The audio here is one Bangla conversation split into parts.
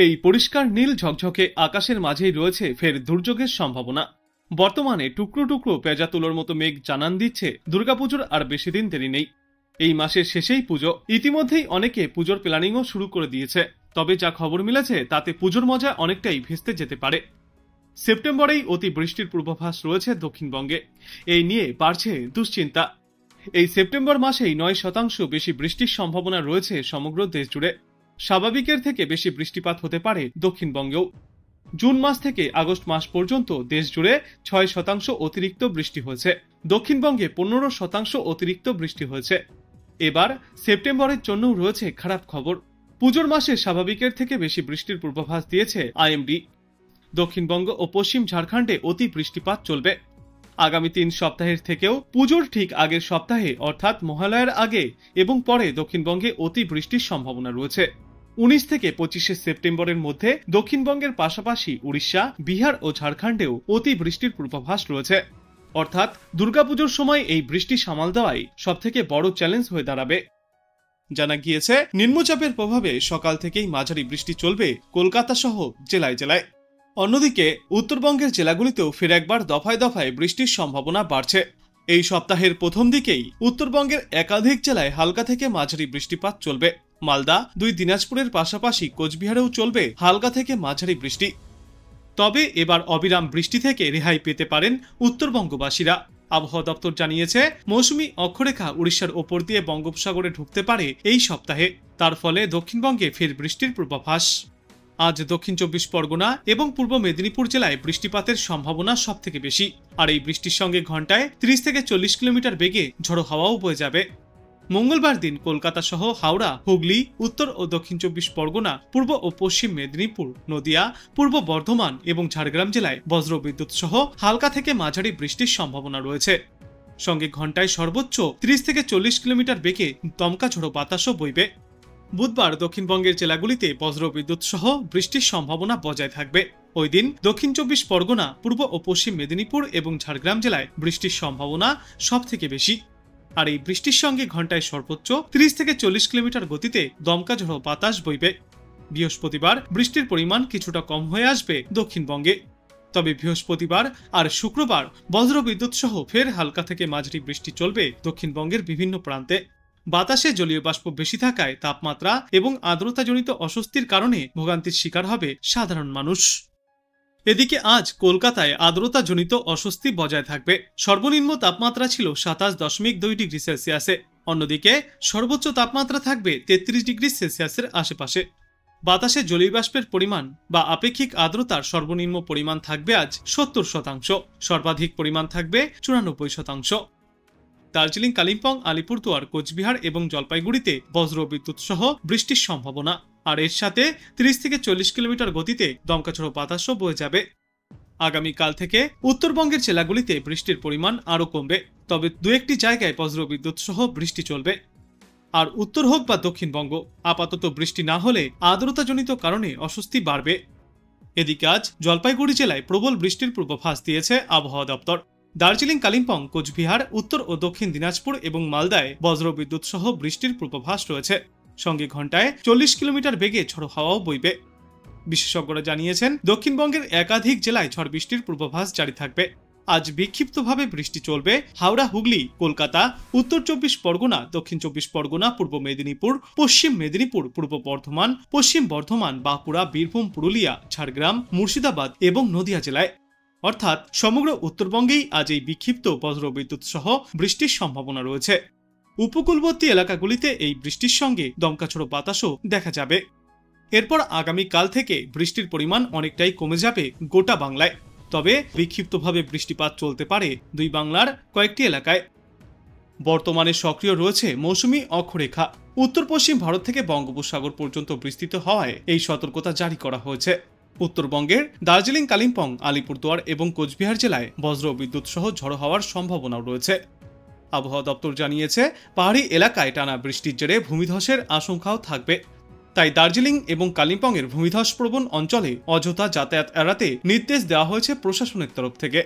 এই পরিষ্কার নীল ঝকঝকে আকাশের মাঝেই রয়েছে ফের দুর্যোগের সম্ভাবনা। বর্তমানে টুকরো টুকরো পেঁজা তুলোর মতো মেঘ জানান দিচ্ছে দুর্গাপুজোর আর বেশি দিন দেরি নেই। এই মাসের শেষেই পুজো। ইতিমধ্যেই অনেকে পুজোর প্ল্যানিংও শুরু করে দিয়েছে। তবে যা খবর মিলেছে তাতে পুজোর মজা অনেকটাই ভেস্তে যেতে পারে। সেপ্টেম্বরেই অতি বৃষ্টির পূর্বাভাস রয়েছে দক্ষিণবঙ্গে। এই নিয়ে বাড়ছে দুশ্চিন্তা। এই সেপ্টেম্বর মাসেই 9% বেশি বৃষ্টির সম্ভাবনা রয়েছে সমগ্র দেশ জুড়ে। স্বাভাবিকের থেকে বেশি বৃষ্টিপাত হতে পারে দক্ষিণবঙ্গেও। জুন মাস থেকে আগস্ট মাস পর্যন্ত দেশ জুড়ে 6% অতিরিক্ত বৃষ্টি হয়েছে। দক্ষিণবঙ্গে 15% অতিরিক্ত বৃষ্টি হয়েছে। এবার সেপ্টেম্বরের জন্যও রয়েছে খারাপ খবর। পুজোর মাসে স্বাভাবিকের থেকে বেশি বৃষ্টির পূর্বাভাস দিয়েছে আইএমডি। দক্ষিণবঙ্গ ও পশ্চিম ঝাড়খণ্ডে অতি বৃষ্টিপাত চলবে। আগামী 3 সপ্তাহের থেকেও পুজোর ঠিক আগের সপ্তাহে অর্থাৎ মহালয়ার আগে এবং পরে দক্ষিণবঙ্গে অতি বৃষ্টির সম্ভাবনা রয়েছে। 19 থেকে 25 সেপ্টেম্বরের মধ্যে দক্ষিণবঙ্গের পাশাপাশি উড়িষ্যা, বিহার ও ঝাড়খণ্ডেও অতি বৃষ্টির পূর্বাভাস রয়েছে। অর্থাৎ দুর্গাপুজোর সময় এই বৃষ্টি সামাল দেওয়াই সবথেকে বড় চ্যালেঞ্জ হয়ে দাঁড়াবে। জানা গিয়েছে, নিম্নচাপের প্রভাবে সকাল থেকেই মাঝারি বৃষ্টি চলবে কলকাতা সহ জেলায় জেলায়। অন্যদিকে উত্তরবঙ্গের জেলাগুলিতেও ফের একবার দফায় দফায় বৃষ্টির সম্ভাবনা বাড়ছে। এই সপ্তাহের প্রথম দিকেই উত্তরবঙ্গের একাধিক জেলায় হালকা থেকে মাঝারি বৃষ্টিপাত চলবে। মালদা, 2 দিনাজপুরের পাশাপাশি কোচবিহারেও চলবে হালকা থেকে মাঝারি বৃষ্টি। তবে এবার অবিরাম বৃষ্টি থেকে রেহাই পেতে পারেন উত্তরবঙ্গবাসীরা। আবহাওয়া দপ্তর জানিয়েছে, মৌসুমী অক্ষরেখা উড়িষ্যার ওপর দিয়ে বঙ্গোপসাগরে ঢুকতে পারে এই সপ্তাহে। তার ফলে দক্ষিণবঙ্গে ফের বৃষ্টির পূর্বাভাস। আজ দক্ষিণ 24 পরগনা এবং পূর্ব মেদিনীপুর জেলায় বৃষ্টিপাতের সম্ভাবনা সবথেকে বেশি। আর এই বৃষ্টির সঙ্গে ঘন্টায় 30 থেকে 40 কিলোমিটার বেগে ঝড়ো হাওয়াও বয়ে যাবে। মঙ্গলবার দিন কলকাতা সহ হাওড়া, হুগলি, উত্তর ও দক্ষিণ 24 পরগনা, পূর্ব ও পশ্চিম মেদিনীপুর, নদিয়া, পূর্ব বর্ধমান এবং ঝাড়গ্রাম জেলায় বজ্রবিদ্যুৎ সহ হালকা থেকে মাঝারি বৃষ্টির সম্ভাবনা রয়েছে। সঙ্গে ঘন্টায় সর্বোচ্চ 30 থেকে 40 কিলোমিটার বেগে দমকা ঝড়ো বাতাসও বইবে। বুধবার দক্ষিণবঙ্গের জেলাগুলিতে বজ্রবিদ্যুৎ সহ বৃষ্টির সম্ভাবনা বজায় থাকবে। ওই দিন দক্ষিণ 24 পরগনা, পূর্ব ও পশ্চিম মেদিনীপুর এবং ঝাড়গ্রাম জেলায় বৃষ্টির সম্ভাবনা সব থেকে বেশি। আর এই বৃষ্টির সঙ্গে ঘন্টায় সর্বোচ্চ 30 থেকে 40 কিলোমিটার গতিতে দমকা ঝড়ো বাতাস বইবে। বৃহস্পতিবার বৃষ্টির পরিমাণ কিছুটা কম হয়ে আসবে দক্ষিণবঙ্গে। তবে বৃহস্পতিবার আর শুক্রবার বজ্রবিদ্যুৎ সহ ফের হালকা থেকে মাঝারি বৃষ্টি চলবে দক্ষিণবঙ্গের বিভিন্ন প্রান্তে। বাতাসে জলীয় বাষ্প বেশি থাকায় তাপমাত্রা এবং আর্দ্রতাজনিত অস্বস্তির কারণে ভোগান্তির শিকার হবে সাধারণ মানুষ। এদিকে আজ কলকাতায় আর্দ্রতাজনিত অস্বস্তি বজায় থাকবে। সর্বনিম্ন তাপমাত্রা ছিল 27.2 ডিগ্রি সেলসিয়াসে। অন্যদিকে সর্বোচ্চ তাপমাত্রা থাকবে 33 ডিগ্রি সেলসিয়াসের আশেপাশে। বাতাসে জলীয় বাষ্পের পরিমাণ বা আপেক্ষিক আর্দ্রতার সর্বনিম্ন পরিমাণ থাকবে আজ 70%, সর্বাধিক পরিমাণ থাকবে 94%। দার্জিলিং, কালিম্পং, আলিপুরদুয়ার, কোচবিহার এবং জলপাইগুড়িতে বজ্রবিদ্যুৎ সহ বৃষ্টির সম্ভাবনা। আর এর সাথে 30 থেকে 40 কিলোমিটার গতিতে দমকাঝড়ো বাতাসও বয়ে যাবে। আগামীকাল থেকে উত্তরবঙ্গের জেলাগুলিতে বৃষ্টির পরিমাণ আরও কমবে। তবে 2-1টি জায়গায় বজ্রবিদ্যুৎ সহ বৃষ্টি চলবে। আর উত্তর হোক বা দক্ষিণবঙ্গ, আপাতত বৃষ্টি না হলে আর্দ্রতাজনিত কারণে অস্বস্তি বাড়বে। এদিকে আজ জলপাইগুড়ি জেলায় প্রবল বৃষ্টির পূর্বাভাস দিয়েছে আবহাওয়া দপ্তর। দার্জিলিং, কালিম্পং, কোচবিহার, উত্তর ও দক্ষিণ দিনাজপুর এবং মালদায় বজ্রবিদ্যুৎ সহ বৃষ্টির পূর্বাভাস রয়েছে। সঙ্গে ঘন্টায় 40 কিলোমিটার বেগে ঝড়ো হাওয়াও বইবে। বিশেষজ্ঞরা জানিয়েছেন, দক্ষিণবঙ্গের একাধিক জেলায় ঝড় বৃষ্টির পূর্বাভাস জারি থাকবে। আজ বিক্ষিপ্তভাবে বৃষ্টি চলবে হাওড়া, হুগলি, কলকাতা, উত্তর 24 পরগনা, দক্ষিণ 24 পরগনা, পূর্ব মেদিনীপুর, পশ্চিম মেদিনীপুর, পূর্ব বর্ধমান, পশ্চিম বর্ধমান, বাঁকুড়া, বীরভূম, পুরুলিয়া, ঝাড়গ্রাম, মুর্শিদাবাদ এবং নদিয়া জেলায়। অর্থাৎ সমগ্র উত্তরবঙ্গেই আজ এই বিক্ষিপ্ত বজ্রবিদ্যুৎ সহ বৃষ্টির সম্ভাবনা রয়েছে। উপকূলবর্তী এলাকাগুলিতে এই বৃষ্টির সঙ্গে দমকাঝড়ো বাতাসও দেখা যাবে। এরপর আগামীকাল থেকে বৃষ্টির পরিমাণ অনেকটাই কমে যাবে গোটা বাংলায়। তবে বিক্ষিপ্তভাবে বৃষ্টিপাত চলতে পারে 2 বাংলার কয়েকটি এলাকায়। বর্তমানে সক্রিয় রয়েছে মৌসুমী অক্ষরেখা। উত্তর পশ্চিম ভারত থেকে বঙ্গোপসাগর পর্যন্ত বিস্তৃত হওয়ায় এই সতর্কতা জারি করা হয়েছে। উত্তরবঙ্গের দার্জিলিং, কালিম্পং, আলিপুরদুয়ার এবং কোচবিহার জেলায় বজ্রবিদ্যুৎ সহ ঝড়ো হওয়ার সম্ভাবনাও রয়েছে। আবহাওয়া দপ্তর জানিয়েছে, পাহাড়ি এলাকায় টানা বৃষ্টির জেরে ভূমিধসের আশঙ্কাও থাকবে। তাই দার্জিলিং এবং কালিম্পংয়ের ভূমিধসপ্রবণ অঞ্চলে অযথা যাতায়াত এড়াতে নির্দেশ দেওয়া হয়েছে প্রশাসনের তরফ থেকে।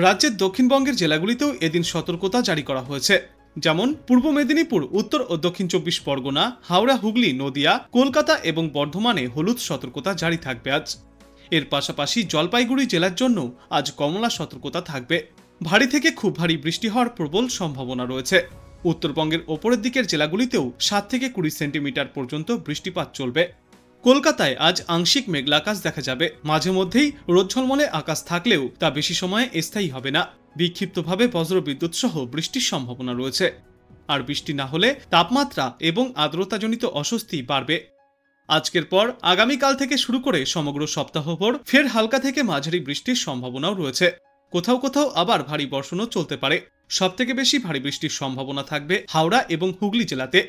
রাজ্যের দক্ষিণবঙ্গের জেলাগুলিতেও এদিন সতর্কতা জারি করা হয়েছে। যেমন পূর্ব মেদিনীপুর, উত্তর ও দক্ষিণ 24 পরগনা, হাওড়া, হুগলি, নদিয়া, কলকাতা এবং বর্ধমানে হলুদ সতর্কতা জারি থাকবে আজ। এর পাশাপাশি জলপাইগুড়ি জেলার জন্য আজ কমলা সতর্কতা থাকবে। ভারী থেকে খুব ভারী বৃষ্টি হওয়ার প্রবল সম্ভাবনা রয়েছে। উত্তরবঙ্গের ওপরের দিকের জেলাগুলিতেও 7 থেকে 20 সেন্টিমিটার পর্যন্ত বৃষ্টিপাত চলবে। কলকাতায় আজ আংশিক মেঘলা আকাশ দেখা যাবে। মাঝে মধ্যেই রোদ ঝলমলে আকাশ থাকলেও তা বেশি সময় স্থায়ী হবে না। বিক্ষিপ্তভাবে বজ্রবিদ্যুৎ সহ বৃষ্টির সম্ভাবনা রয়েছে। আর বৃষ্টি না হলে তাপমাত্রা এবং আর্দ্রতাজনিত অস্বস্তি বাড়বে। আজকের পর আগামীকাল থেকে শুরু করে সমগ্র সপ্তাহভর ফের হালকা থেকে মাঝারি বৃষ্টির সম্ভাবনাও রয়েছে। কোথাও কোথাও আবার ভারী বর্ষণও চলতে পারে। সবথেকে বেশি ভারী বৃষ্টির সম্ভাবনা থাকবে হাওড়া এবং হুগলি জেলাতে।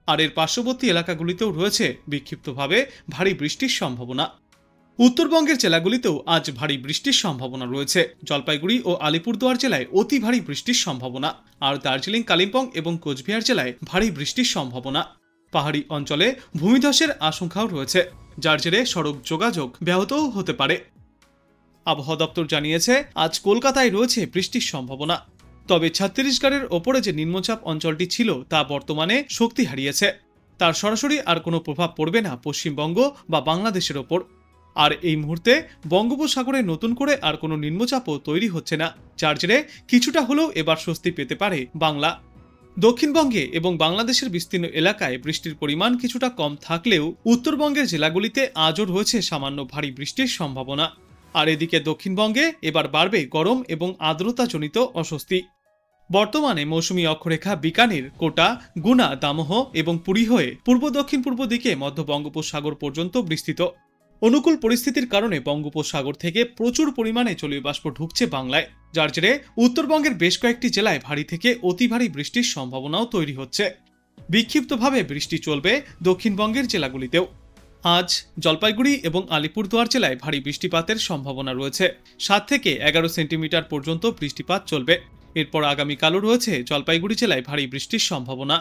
আর এর পার্শ্ববর্তী এলাকাগুলিতেও রয়েছে বিক্ষিপ্তভাবে ভারী বৃষ্টির সম্ভাবনা। উত্তরবঙ্গের জেলাগুলিতেও আজ ভারী বৃষ্টির সম্ভাবনা রয়েছে। জলপাইগুড়ি ও আলিপুরদুয়ার জেলায় অতি ভারী বৃষ্টির সম্ভাবনা, আর দার্জিলিং, কালিম্পং এবং কোচবিহার জেলায় ভারী বৃষ্টির সম্ভাবনা। পাহাড়ি অঞ্চলে ভূমিধসের আশঙ্কাও রয়েছে, যার জেরে সড়ক যোগাযোগ ব্যাহতও হতে পারে। আবহাওয়া দপ্তর জানিয়েছে আজ কলকাতায় রয়েছে বৃষ্টির সম্ভাবনা। তবে ছত্তিশগড়ের ওপরে যে নিম্নচাপ অঞ্চলটি ছিল তা বর্তমানে শক্তি হারিয়েছে। তার সরাসরি আর কোনো প্রভাব পড়বে না পশ্চিমবঙ্গ বা বাংলাদেশের ওপর। আর এই মুহূর্তে বঙ্গোপসাগরে নতুন করে আর কোনো নিম্নচাপও তৈরি হচ্ছে না, যার জেরে কিছুটা হলেও এবার স্বস্তি পেতে পারে বাংলা। দক্ষিণবঙ্গে এবং বাংলাদেশের বিস্তীর্ণ এলাকায় বৃষ্টির পরিমাণ কিছুটা কম থাকলেও উত্তরবঙ্গের জেলাগুলিতে আজও রয়েছে সামান্য ভারী বৃষ্টির সম্ভাবনা। আর এদিকে দক্ষিণবঙ্গে এবার বাড়বে গরম এবং আর্দ্রতাজনিত অস্বস্তি। বর্তমানে মৌসুমী অক্ষরেখা বিকানের, কোটা, গুনা, দামোহ এবং পুরী হয়ে পূর্ব দক্ষিণ পূর্ব দিকে মধ্য বঙ্গোপসাগর পর্যন্ত বিস্তৃত। অনুকূল পরিস্থিতির কারণে বঙ্গোপসাগর থেকে প্রচুর পরিমাণে জলীয় বাষ্প ঢুকছে বাংলায়, যার জেরে উত্তরবঙ্গের বেশ কয়েকটি জেলায় ভারী থেকে অতি ভারী বৃষ্টির সম্ভাবনাও তৈরি হচ্ছে। বিক্ষিপ্তভাবে বৃষ্টি চলবে দক্ষিণবঙ্গের জেলাগুলিতেও। আজ জলপাইগুড়ি এবং আলিপুরদুয়ার জেলায় ভারী বৃষ্টিপাতের সম্ভাবনা রয়েছে। 7 থেকে 11 সেন্টিমিটার পর্যন্ত বৃষ্টিপাত চলবে। এরপর আগামীকালও রয়েছে জলপাইগুড়ি জেলায় ভারী বৃষ্টির সম্ভাবনা।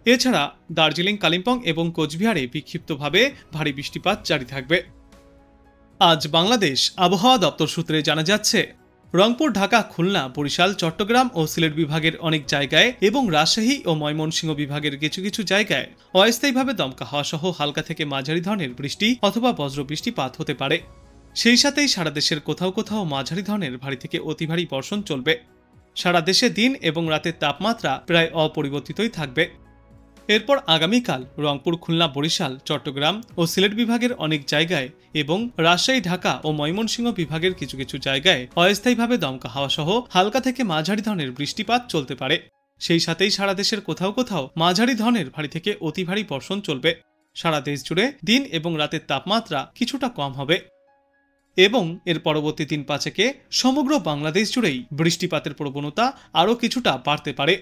এছাড়া দার্জিলিং, কালিম্পং এবং কোচবিহারে বিক্ষিপ্তভাবে ভারী বৃষ্টিপাত জারি থাকবে। আজ বাংলাদেশ আবহাওয়া দপ্তর সূত্রে জানা যাচ্ছে, রংপুর, ঢাকা, খুলনা, বরিশাল, চট্টগ্রাম ও সিলেট বিভাগের অনেক জায়গায় এবং রাজশাহী ও ময়মনসিংহ বিভাগের কিছু কিছু জায়গায় অস্থায়ীভাবে দমকা হাওয়া সহ হালকা থেকে মাঝারি ধরনের বৃষ্টি অথবা বজ্র বৃষ্টিপাত হতে পারে। সেই সাথেই সারা দেশের কোথাও কোথাও মাঝারি ধরনের ভারী থেকে অতি ভারী বর্ষণ চলবে। সারা দেশে দিন এবং রাতের তাপমাত্রা প্রায় অপরিবর্তিতই থাকবে। এরপর আগামীকাল রংপুর, খুলনা, বরিশাল, চট্টগ্রাম ও সিলেট বিভাগের অনেক জায়গায় এবং রাজশাহী, ঢাকা ও ময়মনসিংহ বিভাগের কিছু কিছু জায়গায় অস্থায়ীভাবে দমকা হাওয়া সহ হালকা থেকে মাঝারি ধরনের বৃষ্টিপাত চলতে পারে। সেই সাথেই সারা দেশের কোথাও কোথাও মাঝারি ধরনের ভারী থেকে অতি ভারী বর্ষণ চলবে। সারা দেশ জুড়ে দিন এবং রাতের তাপমাত্রা কিছুটা কম হবে এবং এর পরবর্তী 3-5 সমগ্র বাংলাদেশ জুড়েই বৃষ্টিপাতের প্রবণতা আরও কিছুটা বাড়তে পারে।